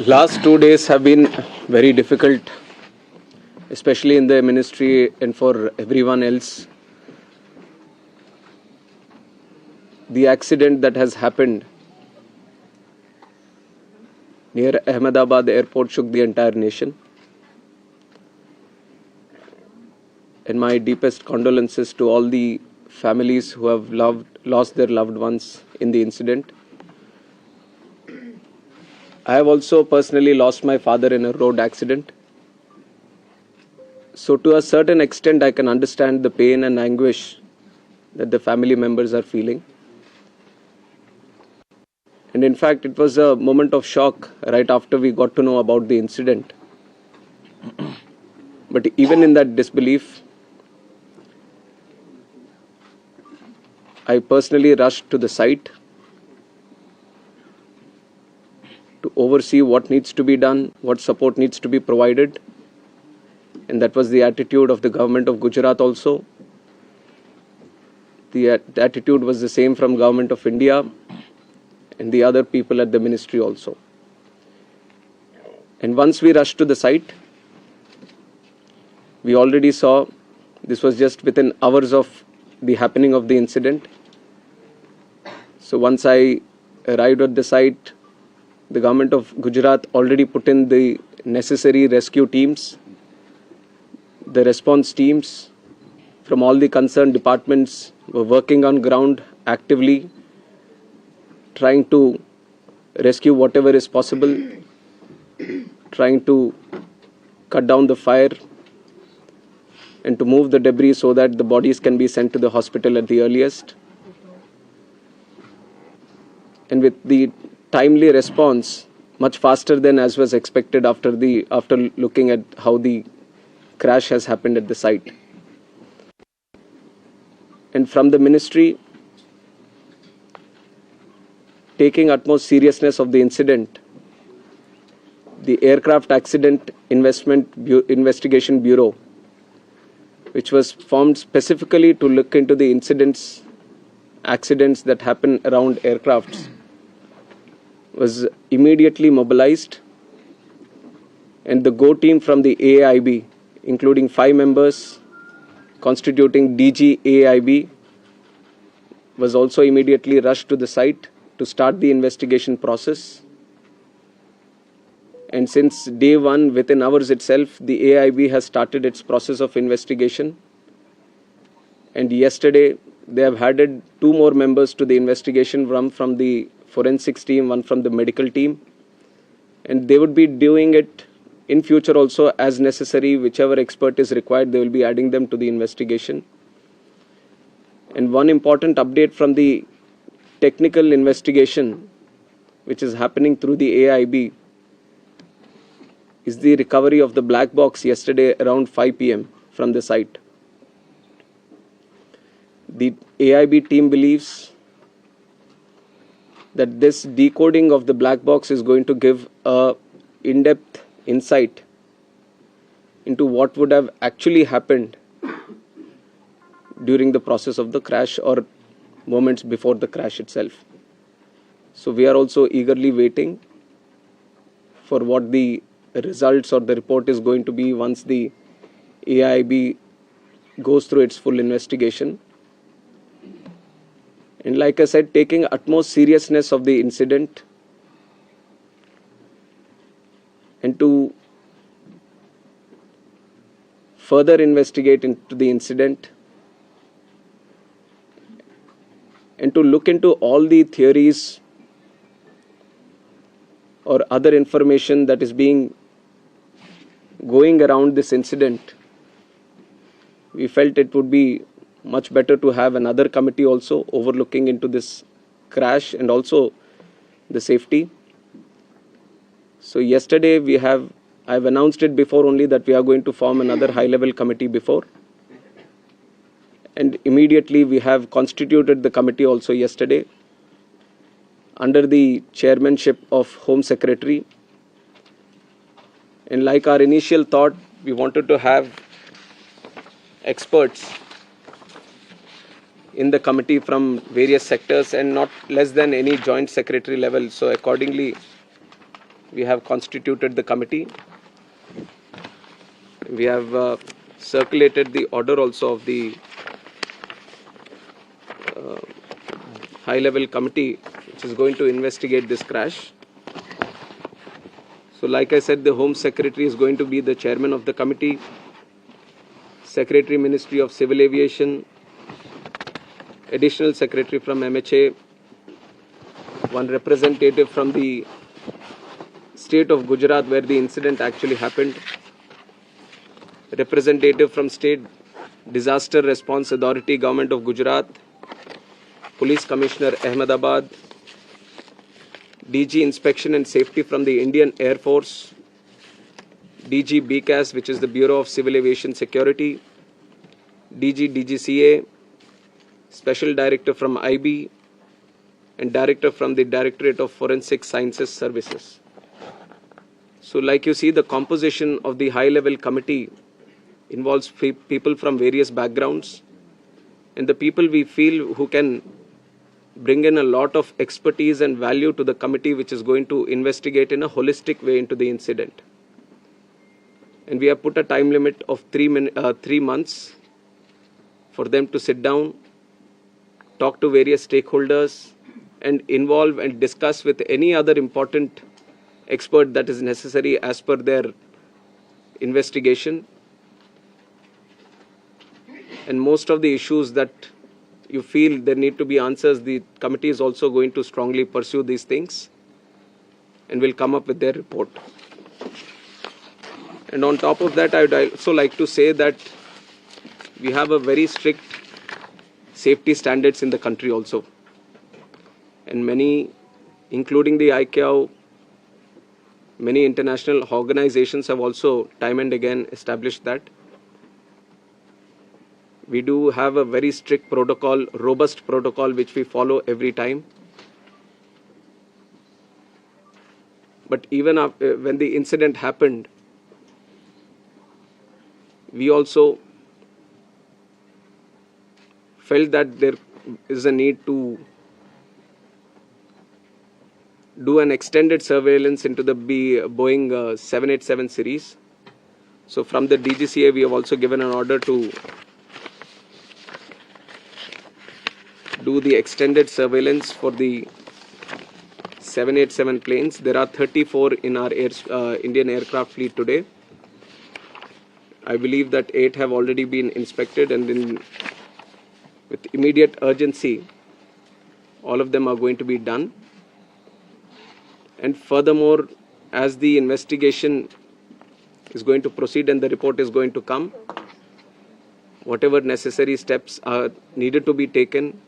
Last 2 days have been very difficult, especially in the ministry and for everyone else. The accident that has happened near Ahmedabad airport shook the entire nation. And my deepest condolences to all the families who have lost their loved ones in the incident. I have also personally lost my father in a road accident. So to a certain extent, I can understand the pain and anguish that the family members are feeling. And in fact, it was a moment of shock right after we got to know about the incident. But even in that disbelief, I personally rushed to the site to oversee what needs to be done, what support needs to be provided. And that was the attitude of the government of Gujarat also. The attitude was the same from government of India and the other people at the ministry also. And once we rushed to the site, we already saw, this was just within hours of the happening of the incident. So once I arrived at the site, the government of Gujarat already put in the necessary rescue teams, the response teams from all the concerned departments were working on ground actively, trying to rescue whatever is possible, trying to cut down the fire and to move the debris so that the bodies can be sent to the hospital at the earliest. And with the timely response, much faster than as was expected after looking at how the crash has happened at the site. And from the ministry, taking utmost seriousness of the incident, the Aircraft Accident Investigation Bureau, which was formed specifically to look into the accidents that happen around aircrafts, was immediately mobilized, and the GO team from the AIB, including 5 members constituting DG AIB, was also immediately rushed to the site to start the investigation process. And since day one, within hours itself, the AIB has started its process of investigation. And yesterday, they have added 2 more members to the investigation, one from the forensics team, one from the medical team. And they would be doing it in future also as necessary. Whichever expert is required, they will be adding them to the investigation. And one important update from the technical investigation, which is happening through the AIB, is the recovery of the black box yesterday around 5 p.m. from the site. The AIB team believes that this decoding of the black box is going to give a in-depth insight into what would have actually happened during the process of the crash or moments before the crash itself. So we are also eagerly waiting for what the results or the report is going to be once the AIB goes through its full investigation. And like I said, taking utmost seriousness of the incident and to further investigate into the incident and to look into all the theories or other information that is going around this incident, we felt it would be much better to have another committee also overlooking into this crash and also the safety. So yesterday I've announced it before only that we are going to form another high-level committee before. And immediately we have constituted the committee also yesterday under the chairmanship of Home Secretary. And like our initial thought, we wanted to have experts in the committee from various sectors and not less than any joint secretary level. So accordingly, we have constituted the committee. We have circulated the order also of the high-level committee which is going to investigate this crash. So like I said, the Home Secretary is going to be the chairman of the committee, Secretary Ministry of Civil Aviation, Additional Secretary from MHA, one representative from the state of Gujarat where the incident actually happened, representative from State Disaster Response Authority, Government of Gujarat, Police Commissioner Ahmedabad, DG Inspection and Safety from the Indian Air Force, DG BCAS, which is the Bureau of Civil Aviation Security, DG DGCA, Special Director from IB, and Director from the Directorate of Forensic Sciences Services. So like you see, the composition of the high-level committee involves people from various backgrounds, and the people we feel who can bring in a lot of expertise and value to the committee which is going to investigate in a holistic way into the incident. And we have put a time limit of 3 months for them to sit down, talk to various stakeholders, and involve and discuss with any other important expert that is necessary as per their investigation. And most of the issues that you feel there need to be answers, the committee is also going to strongly pursue these things and will come up with their report. And on top of that, I would also like to say that we have a very strict safety standards in the country also. And many, including the ICAO, many international organizations have also time and again established that. We do have a very strict protocol, robust protocol, which we follow every time. But even after, when the incident happened, we also felt that there is a need to do an extended surveillance into the Boeing 787 series. So from the DGCA, we have also given an order to do the extended surveillance for the 787 planes. There are 34 in our Indian aircraft fleet today. I believe that 8 have already been inspected, and with immediate urgency, all of them are going to be done. And furthermore, as the investigation is going to proceed and the report is going to come, whatever necessary steps are needed to be taken,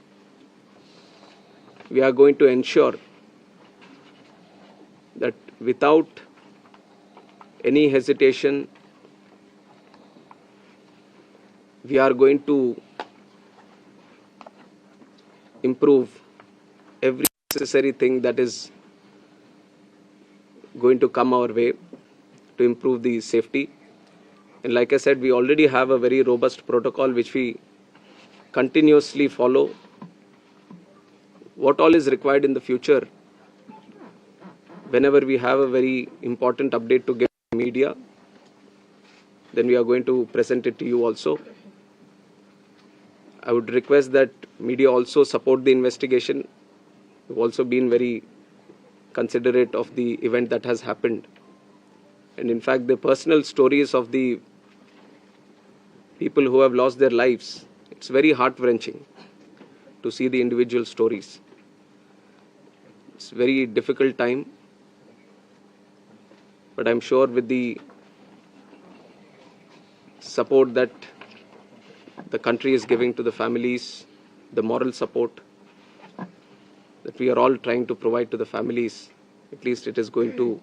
we are going to ensure that without any hesitation, we are going to improve every necessary thing that is going to come our way to improve the safety. And like I said, we already have a very robust protocol which we continuously follow. What all is required in the future, whenever we have a very important update to get to media, then we are going to present it to you also. I would request that media also support the investigation. We've also been very considerate of the event that has happened. And in fact, the personal stories of the people who have lost their lives, it's very heart-wrenching to see the individual stories. It's a very difficult time, but I'm sure with the support that the country is giving to the families, the moral support that we are all trying to provide to the families, at least it is going to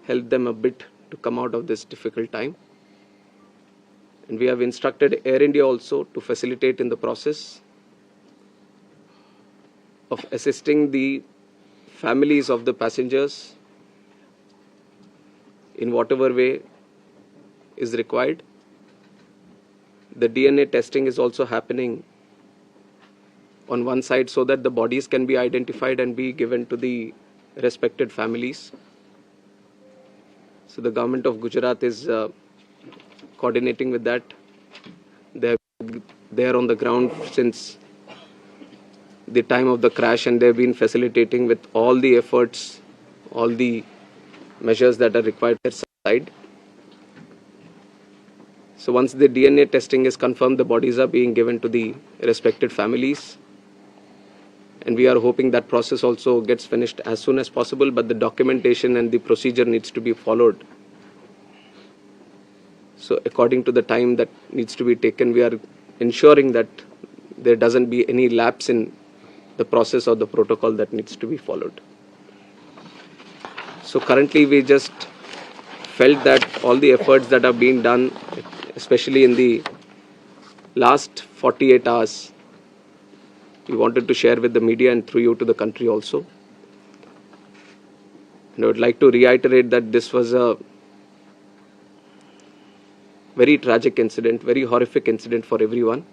help them a bit to come out of this difficult time. And we have instructed Air India also to facilitate in the process of assisting the families of the passengers in whatever way is required. The DNA testing is also happening on one side so that the bodies can be identified and be given to the respected families. So the government of Gujarat is coordinating with that. They're there on the ground since the time of the crash, and they've been facilitating with all the efforts, all the measures that are required on their side. So once the DNA testing is confirmed, the bodies are being given to the respected families. And we are hoping that process also gets finished as soon as possible, but the documentation and the procedure needs to be followed. So according to the time that needs to be taken, we are ensuring that there doesn't be any lapse in the process or the protocol that needs to be followed. So currently we just felt that all the efforts that are being done, especially in the last 48 hours, we wanted to share with the media and through you to the country also. And I would like to reiterate that this was a very tragic incident, very horrific incident for everyone.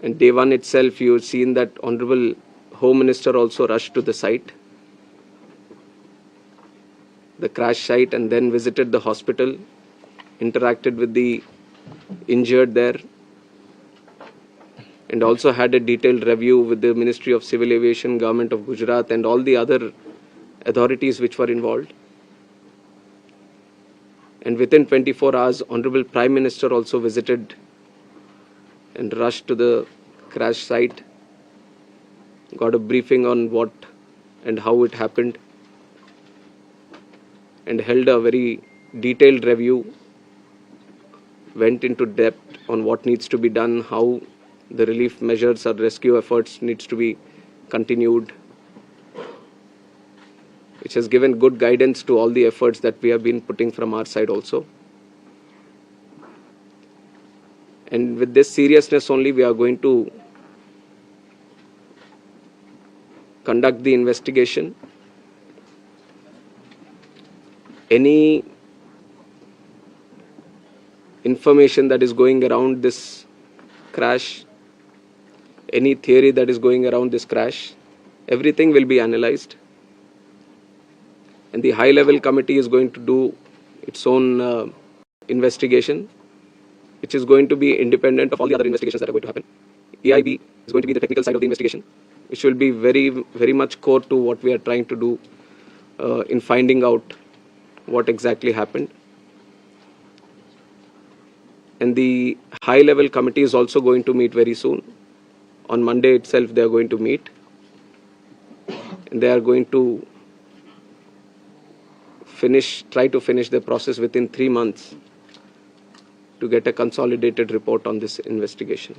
And day one itself, you've seen that Honorable Home Minister also rushed to the site, the crash site, and then visited the hospital, interacted with the injured there, and also had a detailed review with the Ministry of Civil Aviation, Government of Gujarat, and all the other authorities which were involved. And within 24 hours, Honorable Prime Minister also visited and rushed to the crash site, got a briefing on what and how it happened, and held a very detailed review, went into depth on what needs to be done, how the relief measures or rescue efforts needs to be continued, which has given good guidance to all the efforts that we have been putting from our side also. And with this seriousness only, we are going to conduct the investigation. Any information that is going around this crash, any theory that is going around this crash, everything will be analyzed. And the high-level committee is going to do its own investigation, which is going to be independent of all the other investigations that are going to happen. EIB is going to be the technical side of the investigation, which will be very, very much core to what we are trying to do in finding out what exactly happened. And the high-level committee is also going to meet very soon. On Monday itself, they are going to meet. And they are going to try to finish the process within 3 months to get a consolidated report on this investigation.